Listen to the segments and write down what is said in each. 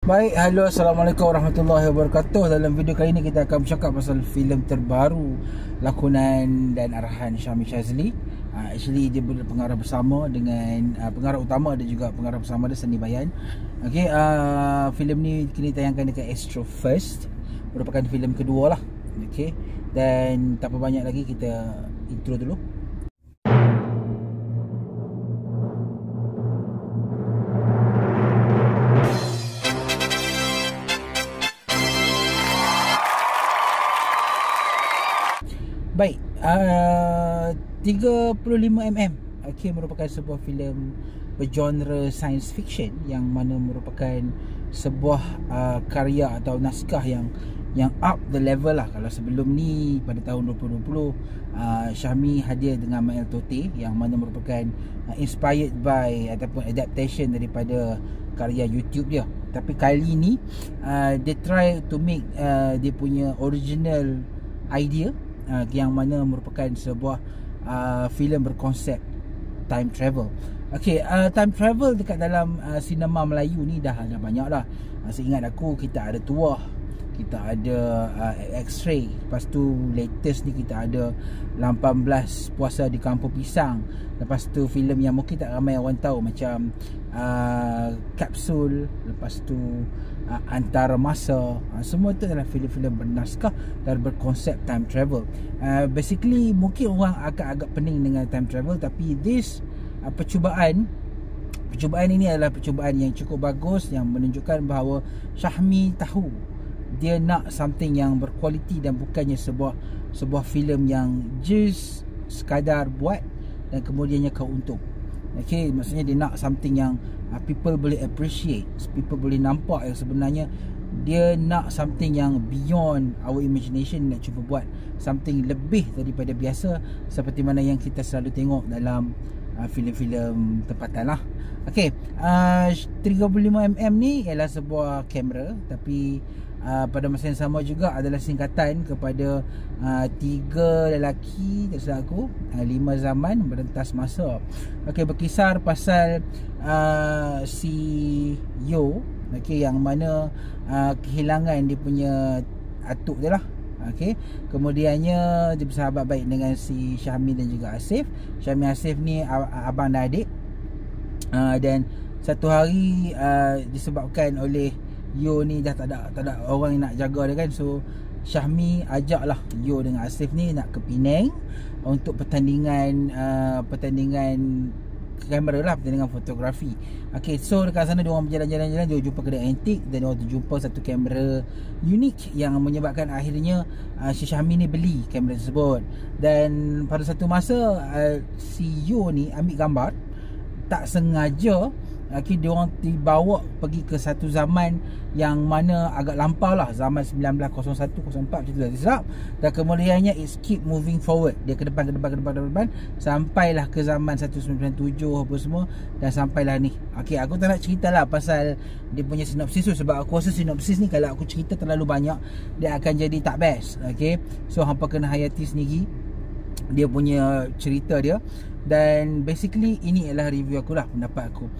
Baik, halo, Assalamualaikum warahmatullahi wabarakatuh. Dalam video kali ini kita akan bercakap pasal filem terbaru lakonan dan arahan Syahmi Shazli. Actually dia berpengarah bersama dengan pengarah utama dan juga pengarah bersama dia, Seni Bayan. Okey, filem ni kini tayangkan dekat Astro First. Merupakan filem kedua lah. Okey. Dan tak apa banyak lagi, kita intro dulu. Baik, 35mm okay, merupakan sebuah filem bergenre science fiction yang mana merupakan sebuah karya atau naskah yang up the level lah. Kalau sebelum ni pada tahun 2020 Syahmi hadir dengan Mael Tote yang mana merupakan inspired by ataupun adaptation daripada karya YouTube dia. Tapi kali ni dia try to make dia punya original idea, yang mana merupakan sebuah filem berkonsep time travel. Okey, time travel dekat dalam sinema Melayu ni dah banyak dah. Seingat aku kita ada Tuah, kita ada X-Ray, lepas tu latest ni kita ada 18 Puasa di Kampung Pisang. Lepas tu filem yang mungkin tak ramai orang tahu macam Kapsul, lepas tu Antara Masa. Semua tu adalah filem-filem bernaskah dan berkonsep time travel. Basically mungkin orang agak pening dengan time travel, tapi this percubaan ini adalah percubaan yang cukup bagus, yang menunjukkan bahawa Syahmi tahu dia nak something yang berkualiti dan bukannya sebuah filem yang just sekadar buat dan kemudiannya kau untung. Okay, maksudnya dia nak something yang people boleh appreciate, people boleh nampak yang sebenarnya dia nak something yang beyond our imagination, nak cuba buat something lebih daripada biasa seperti mana yang kita selalu tengok dalam filem-filem tempatan lah. Okay, 35mm ni ialah sebuah kamera, tapi pada masa yang sama juga adalah singkatan kepada 3 lelaki, tak salah aku, 5 zaman merentas masa. Okey, berkisar pasal si Yo, okey, yang mana kehilangan dia punya atuk dia lah. Okey, kemudiannya dia bersahabat baik dengan si Syahmi dan juga Asif. Syahmi Asif ni abang dan adik. Dan satu hari disebabkan oleh Yo ni dah tak ada orang yang nak jaga dia kan, so Syahmi ajaklah Yo dengan Asif ni nak ke Penang untuk pertandingan kamera lah, pertandingan fotografi. Okay, so dekat sana diorang berjalan-jalan, dia jumpa kedai antik dan diorang terjumpa satu kamera unik yang menyebabkan akhirnya si Syahmi ni beli kamera tersebut. Dan pada satu masa si Yo ni ambil gambar, tak sengaja diorang dibawa pergi ke satu zaman yang mana agak lampau lah, zaman 1901-04 macam tu dah silap. Dan kemudiannya it keep moving forward, dia ke depan sampailah ke zaman 1997 apa semua, dan sampailah ni. Okay, aku tak nak cerita lah pasal dia punya sinopsis tu, sebab aku rasa sinopsis ni kalau aku cerita terlalu banyak dia akan jadi tak best. Okay, so hampa kena hayati sendiri dia punya cerita dia. Dan basically ini adalah review aku lah, pendapat aku.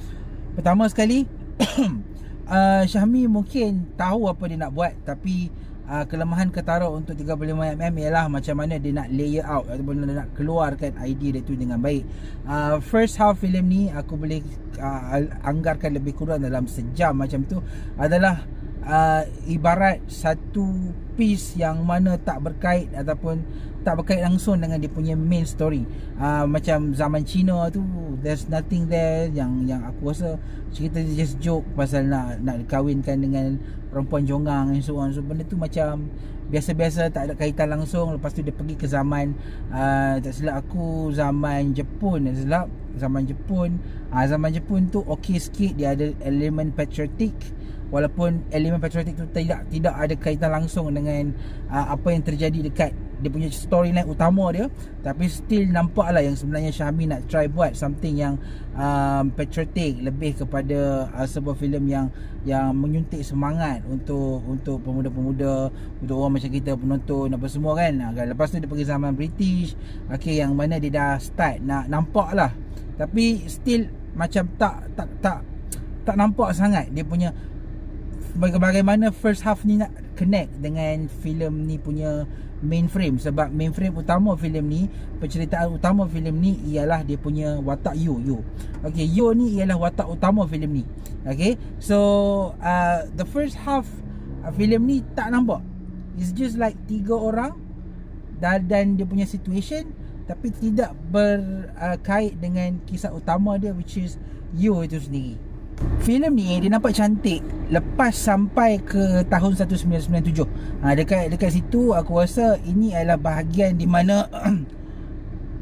Pertama sekali Syahmi mungkin tahu apa dia nak buat, tapi kelemahan ketara untuk 35mm ialah macam mana dia nak layer out ataupun dia nak keluarkan idea dia tu dengan baik. First half filem ni aku boleh anggarkan lebih kurang dalam sejam macam tu, adalah ibarat satu piece yang mana tak berkait ataupun tak berkait langsung dengan dia punya main story. Macam zaman Cina tu, there's nothing there, yang aku rasa cerita dia just joke pasal nak kahwinkan dengan perempuan jongang and so on. So benda tu macam biasa-biasa, tak ada kaitan langsung. Lepas tu dia pergi ke zaman tak silap aku zaman Jepun, tak silap zaman Jepun. Zaman Jepun tu okey sikit, dia ada elemen patriotic, walaupun elemen patriotic tu tidak ada kaitan langsung dengan apa yang terjadi dekat dia punya storyline utama dia, tapi still nampak lah yang sebenarnya Syahmi nak try buat something yang patriotic, lebih kepada sebuah filem yang menyuntik semangat untuk pemuda-pemuda, untuk orang macam kita penonton apa semua kan. Lepas tu dia pergi zaman British, okay, yang mana dia dah start nak nampak lah, tapi still macam tak nampak sangat dia punya bagaimana first half ni nak connect dengan filem ni punya main frame. Sebab main frame utama filem ni, penceritaan utama filem ni ialah dia punya watak Yo. Okay, Yo ni ialah watak utama filem ni. Okay, so the first half filem ni tak nampak, it's just like 3 orang dan dia punya situation, tapi tidak berkait dengan kisah utama dia, which is Yo itu sendiri. Filem ni dia nampak cantik lepas sampai ke tahun 1997. Dekat situ aku rasa ini adalah bahagian di mana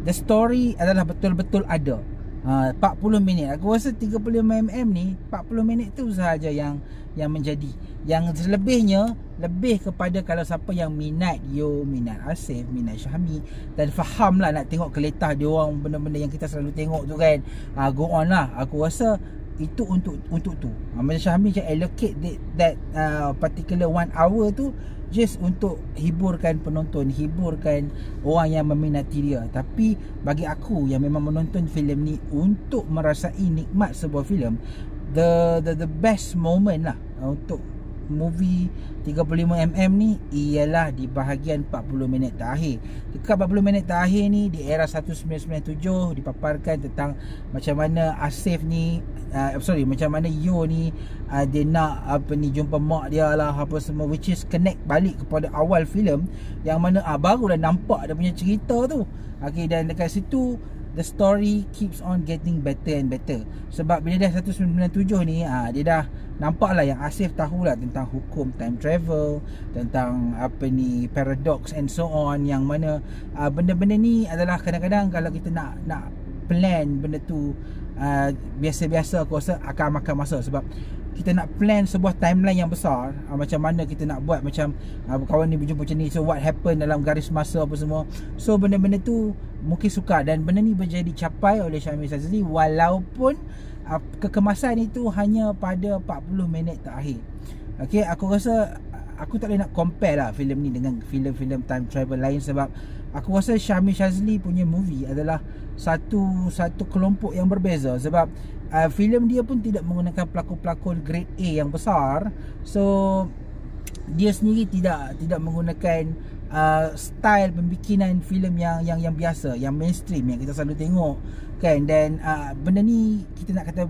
the story adalah betul-betul ada. 40 minit. Aku rasa 35mm ni 40 minit tu sahaja yang menjadi. Yang selebihnya lebih kepada kalau siapa yang minat Yo, minat Asif, minat Syahmi dan faham lah nak tengok keletah dia orang, benda-benda yang kita selalu tengok tu kan, go on lah. Aku rasa itu untuk tu. Macam Syahmi macam allocate that particular 1 hour tu just untuk hiburkan penonton, hiburkan orang yang meminati dia. Tapi bagi aku yang memang menonton filem ni untuk merasai nikmat sebuah filem, the best moment lah untuk movie 35mm ni ialah di bahagian 40 minit terakhir. Dekat 40 minit terakhir ni, di era 1997, dipaparkan tentang macam mana Asif ni macam mana Yo ni dia nak jumpa mak dia lah, apa semua, which is connect balik kepada awal filem yang mana barulah nampak dia punya cerita tu. Okay, dan dekat situ the story keeps on getting better and better. Sebab bila dah 1997 ni, dia dah nampak lah yang Asif tahulah tentang hukum time travel, tentang paradox and so on, yang mana benda-benda ni adalah kadang-kadang kalau kita nak plan benda tu, biasa-biasa aku rasa akan makan masa. Sebab kita nak plan sebuah timeline yang besar, macam mana kita nak buat, macam kawan ni berjumpa macam ni, so what happen dalam garis masa apa semua. So benda-benda tu mungkin sukar, dan benda ni boleh dicapai oleh Syamil Shazali walaupun kekemasan itu hanya pada 40 minit terakhir. Okay, aku rasa aku tak boleh nak compare lah filem ni dengan filem-filem time travel lain, sebab aku rasa Syamil Shazali punya movie adalah satu kelompok yang berbeza. Sebab filem dia pun tidak menggunakan pelakon-pelakon grade A yang besar. So dia sendiri tidak menggunakan style pembikinan filem yang biasa, yang mainstream yang kita selalu tengok kan. Dan benda ni kita nak kata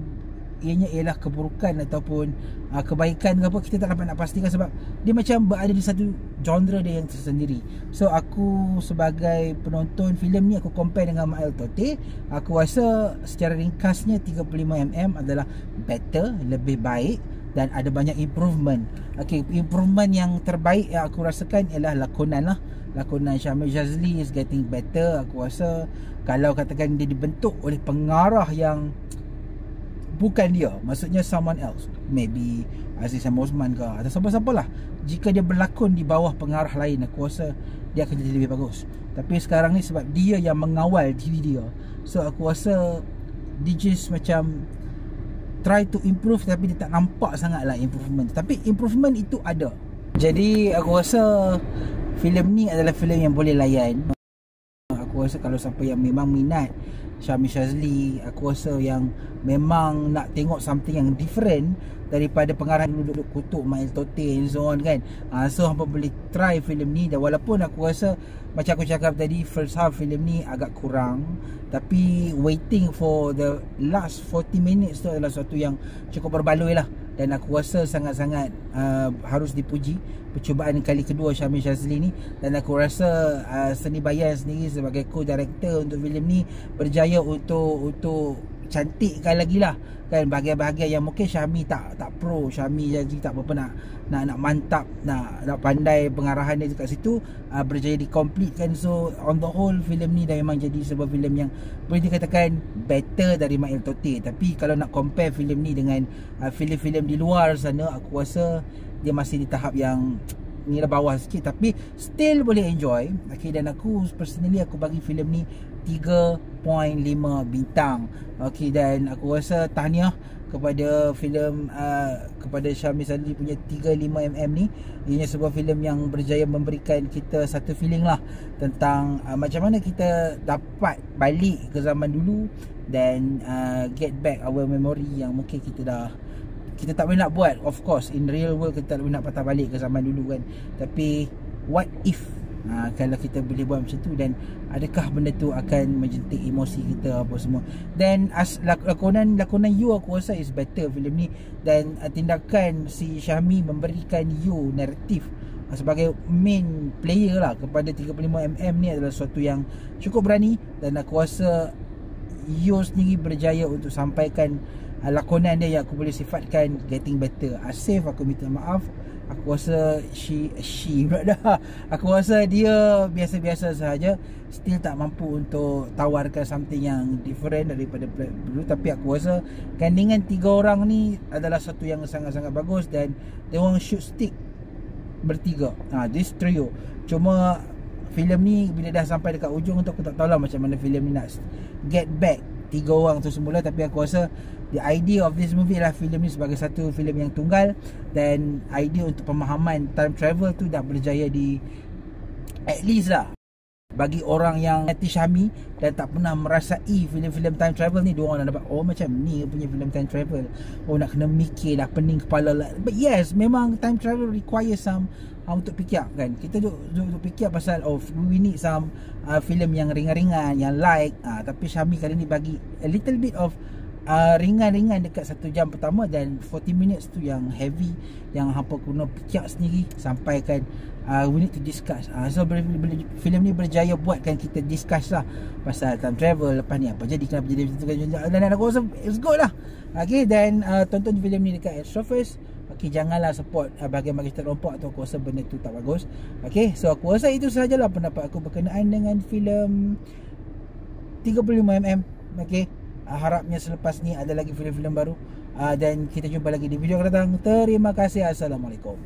ianya ialah keburukan ataupun kebaikan ke apa, kita tak dapat nak pastikan, sebab dia macam berada di satu genre dia yang tersendiri. So aku sebagai penonton filem ni, aku compare dengan Mail Tote, aku rasa secara ringkasnya 35mm adalah better, lebih baik dan ada banyak improvement. Okay, improvement yang terbaik yang aku rasakan ialah lakonan lah. Lakonan Syamil Shazali is getting better. Aku rasa kalau katakan dia dibentuk oleh pengarah yang bukan dia, maksudnya someone else, maybe Aziz Sam Osman ke atau siapa-siapa lah, jika dia berlakon di bawah pengarah lain, aku rasa dia akan jadi lebih bagus. Tapi sekarang ni sebab dia yang mengawal diri dia, so aku rasa dia just macam try to improve, tapi dia tak nampak sangat lah improvement. Tapi improvement itu ada. Jadi aku rasa filem ni adalah filem yang boleh layan. Aku rasa kalau siapa yang memang minat Syamil Shazali, aku rasa yang memang nak tengok something yang different daripada pengarah duduk kutuk Mail Tote and so on kan, so hampa boleh try filem ni. Dan walaupun aku rasa macam aku cakap tadi, first half filem ni agak kurang, tapi waiting for the last 40 minutes tu adalah sesuatu yang cukup berbaloi lah. Dan aku rasa sangat-sangat harus dipuji percubaan kali kedua Syamil Shazali ni. Dan aku rasa Seni Bayan sendiri sebagai co-director untuk filem ni berjaya untuk cantikkan lagi lah kan, bahagian-bahagian yang mungkin Syahmi tak pro, Syamil Shazali tak apa nak mantap, nak pandai pengarahan dia dekat situ, berjaya dikomplitkan. So on the whole filem ni dah memang jadi sebuah filem yang boleh dikatakan better dari Mail Tote. Tapi kalau nak compare filem ni dengan filem-filem di luar sana, aku rasa dia masih di tahap yang ni lah, bawah sikit, tapi still boleh enjoy. Okay, dan aku personally aku bagi filem ni 3.5 bintang. Okay, dan aku rasa tahniah kepada filem kepada Syamil Shazali punya 35mm ni. Ianya sebuah filem yang berjaya memberikan kita satu feeling lah tentang macam mana kita dapat balik ke zaman dulu dan get back our memory yang mungkin kita kita tak boleh nak buat, of course in real world kita tak boleh nak patah balik ke zaman dulu kan. Tapi what if kalau kita boleh buat macam tu, dan adakah benda tu akan menjentik emosi kita apa semua. Dan lakonan You aku rasa is better filem ni. Dan tindakan si Syahmi memberikan You naratif sebagai main player lah kepada 35mm ni adalah sesuatu yang cukup berani. Dan aku rasa You sendiri berjaya untuk sampaikan lakonan dia yang aku boleh sifatkan getting better. Asif, aku minta maaf. Aku rasa she dah. Aku rasa dia biasa-biasa sahaja, still tak mampu untuk tawarkan something yang different daripada dulu. Tapi aku rasa gandingan 3 orang ni adalah satu yang sangat-sangat bagus. Dan dia orang shoot stick bertiga, this trio. Cuma filem ni bila dah sampai dekat ujung tu, aku tak tahulah macam mana filem ni nak get back 3 orang tu semula. Tapi aku rasa the idea of this movie adalah filem ni sebagai satu filem yang tunggal. Dan idea untuk pemahaman time travel tu dah berjaya di, at least lah, bagi orang yang anti Syahmi dan tak pernah merasai filem-filem time travel ni, diorang dah dapat, oh macam ni punya filem time travel. Oh nak kena mikir dah, pening kepala lah. But yes, memang time travel requires some untuk fikir kan. Kita duk fikir pasal we need some filem yang ringan-ringan, yang light. Tapi Syahmi kali ni bagi a little bit of ringan-ringan dekat 1 jam pertama, dan 40 minutes tu yang heavy, yang hampa kena fikir sendiri sampaikan we need to discuss. So filem ni berjaya buatkan kita discuss lah pasal time travel, lepas ni apa jadi, kenapa jadi macam tu, dan aku rasa it's good lah. Okay, dan tonton filem ni dekat Astro-First. Okay, janganlah support bahagian kita rompak tu, aku rasa benda tu tak bagus. Okay, so aku rasa itu sahajalah pendapat aku berkenaan dengan filem 35mm. Okay, harapnya selepas ni ada lagi filem-filem baru, dan kita jumpa lagi di video akan datang. Terima kasih. Assalamualaikum.